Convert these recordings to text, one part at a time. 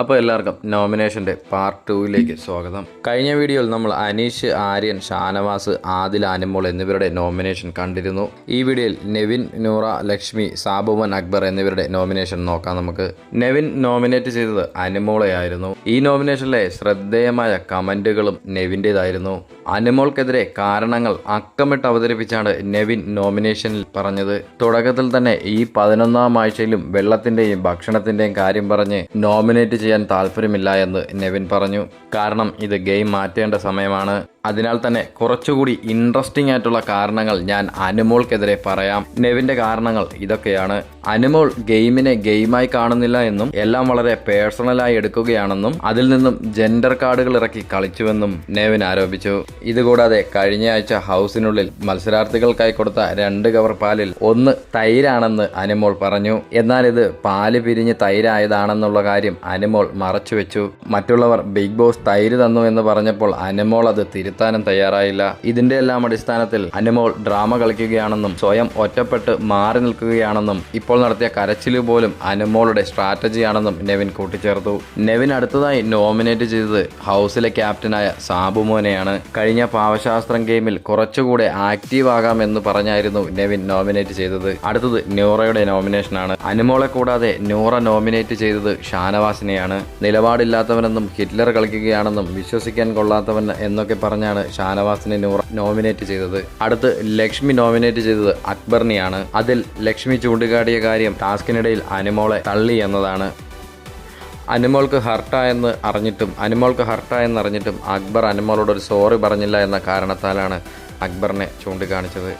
അപ്പോൾ എല്ലാവർക്കും നോമിനേഷൻ്റെ പാർട്ട് 2ലേക്ക് സ്വാഗതം. കഴിഞ്ഞ വീഡിയോയിൽ നമ്മൾ അനീഷ്, ആര്യൻ, ഷാനവാസ്, ആദിൽ, അനിമോൾ എന്നിവരുടെ നോമിനേഷൻ കണ്ടിരുന്നു. ഈ വീഡിയോയിൽ നെവിൻ, നൂറ, ലക്ഷ്മി, സാബുമൻ, അക്ബർ എന്നിവരുടെ നോമിനേഷൻ നോക്കാം നമുക്ക്. നെവിൻ നോമിനേറ്റ് ചെയ്തത് അനിമോളെയായിരുന്നു. ഈ നോമിനേഷനിലെ ശ്രദ്ധേയമായ കമൻറ്റുകളും നെവിൻ്റേതായിരുന്നു. അനിമോൾക്കെതിരെ കാരണങ്ങൾ അക്കമിട്ട് അവതരിപ്പിച്ചാണ് നെവിൻ നോമിനേഷനിൽ പറഞ്ഞത്. തുടക്കത്തിൽ തന്നെ ഈ 11ാം ആഴ്ചയിലും വെള്ളത്തിൻ്റെയും ഭക്ഷണത്തിൻ്റെയും കാര്യം പറഞ്ഞ് നോമിനേറ്റ് ചെയ്യാൻ താല്പര്യമില്ല എന്ന് നെവിൻ പറഞ്ഞു. കാരണം ഇത് ഗെയിം മാറ്റേണ്ട സമയമാണ്. അതിനാൽ തന്നെ കുറച്ചുകൂടി ഇൻട്രസ്റ്റിംഗ് ആയിട്ടുള്ള കാരണങ്ങൾ ഞാൻ അനിമോൾക്കെതിരെ പറയാം. നെവിൻ്റെ കാരണങ്ങൾ ഇതൊക്കെയാണ്. അനിമോൾ ഗെയിമിനെ ഗെയിമായി കാണുന്നില്ല എന്നും എല്ലാം വളരെ പേഴ്സണലായി എടുക്കുകയാണെന്നും അതിൽ നിന്നും ജെൻഡർ കാർഡുകൾ ഇറക്കി കളിച്ചുവെന്നും നെവിൻ ആരോപിച്ചു. ഇതുകൂടാതെ കഴിഞ്ഞ ആഴ്ച ഹൗസിനുള്ളിൽ മത്സരാർത്ഥികൾക്കായി കൊടുത്ത 2 കവർ പാലിൽ 1 തൈരാണെന്ന് അനിമോൾ പറഞ്ഞു. എന്നാൽ ഇത് പാല് പിരിഞ്ഞ് തൈരായതാണെന്നുള്ള കാര്യം അനിമോൾ മറച്ചുവെച്ചു. മറ്റുള്ളവർ ബിഗ് ബോസ് തൈര് തന്നു എന്ന് പറഞ്ഞപ്പോൾ അനിമോൾ അത് തിരുത്താനും തയ്യാറായില്ല. ഇതിന്റെ എല്ലാം അടിസ്ഥാനത്തിൽ അനിമോൾ ഡ്രാമ കളിക്കുകയാണെന്നും സ്വയം ഒറ്റപ്പെട്ട് മാറി നിൽക്കുകയാണെന്നും ഇപ്പോൾ നടത്തിയ കരച്ചില് പോലും അനിമോളുടെ സ്ട്രാറ്റജിയാണെന്നും നെവിൻ കൂട്ടിച്ചേർത്തു. നെവിൻ അടുത്തതായി നോമിനേറ്റ് ചെയ്തത് ഹൗസിലെ ക്യാപ്റ്റനായ സാബുമോനെയാണ്. കഴിഞ്ഞ പാവശാസ്ത്രം ഗെയിമിൽ കുറച്ചുകൂടെ ആക്റ്റീവ് ആകാം എന്ന് പറഞ്ഞായിരുന്നു നെവിൻ നോമിനേറ്റ് ചെയ്തത്. അടുത്തത് നൂറയുടെ നോമിനേഷനാണ്. അനിമോളെ കൂടാതെ നൂറ നോമിനേറ്റ് ചെയ്തത് ഷാനവാസിനെയാണ്. നിലപാടില്ലാത്തവനെന്നും ഹിറ്റ്ലർ കളിക്കുകയാണെന്നും വിശ്വസിക്കാൻ കൊള്ളാത്തവൻ എന്നൊക്കെ പറഞ്ഞാണ് ഷാനവാസിനെ നൂറ നോമിനേറ്റ് ചെയ്തത്. അടുത്ത് ലക്ഷ്മി നോമിനേറ്റ് ചെയ്തത് അക്ബറിനെയാണ്. അതിൽ ലക്ഷ്മി ചൂണ്ടിക്കാട്ടിയ കാര്യം ടാസ്കിനിടയിൽ അനിമോളെ തള്ളി എന്നതാണ്. അനിമോൾക്ക് ഹർട്ടായെന്ന് അറിഞ്ഞിട്ടും അക്ബർ അനിമോളോട് ഒരു സോറി പറഞ്ഞില്ല എന്ന കാരണത്താലാണ് അക്ബറിനെ ചൂണ്ടിക്കാണിച്ചത്.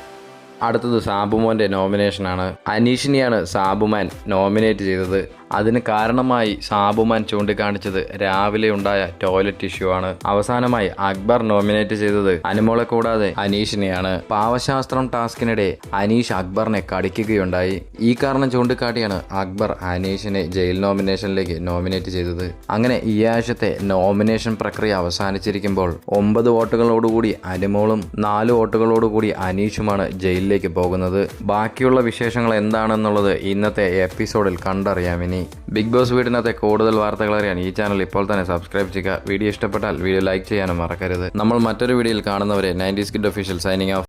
അടുത്തത് സാബുമോൻ്റെ നോമിനേഷനാണ്. അനീഷിനെയാണ് സാബുമാൻ നോമിനേറ്റ് ചെയ്തത്. അതിന് കാരണമായി സാബുമാൻ ചൂണ്ടിക്കാണിച്ചത് രാവിലെ ഉണ്ടായ ടോയ്ലറ്റ് ഇഷ്യൂ ആണ്. അവസാനമായി അക്ബർ നോമിനേറ്റ് ചെയ്തത് അനിമോളെ കൂടാതെ അനീഷിനെയാണ്. പാവശാസ്ത്രം ടാസ്കിനിടെ അനീഷ് അക്ബറിനെ കടിക്കുകയുണ്ടായി. ഈ കാരണം ചൂണ്ടിക്കാട്ടിയാണ് അക്ബർ അനീഷിനെ ജയിൽ നോമിനേഷനിലേക്ക് നോമിനേറ്റ് ചെയ്തത്. അങ്ങനെ ഈ ആഴ്ചത്തെ നോമിനേഷൻ പ്രക്രിയ അവസാനിച്ചിരിക്കുമ്പോൾ 9 വോട്ടുകളോടുകൂടി അനിമോളും 4 വോട്ടുകളോടുകൂടി അനീഷുമാണ് ജയിലിലേക്ക് പോകുന്നത്. ബാക്കിയുള്ള വിശേഷങ്ങൾ എന്താണെന്നുള്ളത് ഇന്നത്തെ എപ്പിസോഡിൽ കണ്ടറിയാം. ഇനി ബിഗ് ബോസ് വീടിനകത്തെ കൂടുതൽ വാർത്തകൾ അറിയാൻ ഈ ചാനൽ ഇപ്പോൾ തന്നെ സബ്സ്ക്രൈബ് ചെയ്യുക. വീഡിയോ ഇഷ്ടപ്പെട്ടാൽ വീഡിയോ ലൈക്ക് ചെയ്യാനും മറക്കരുത്. നമ്മൾ മറ്റൊരു വീഡിയോയിൽ കാണുന്നവരെ 90s kid official signing off.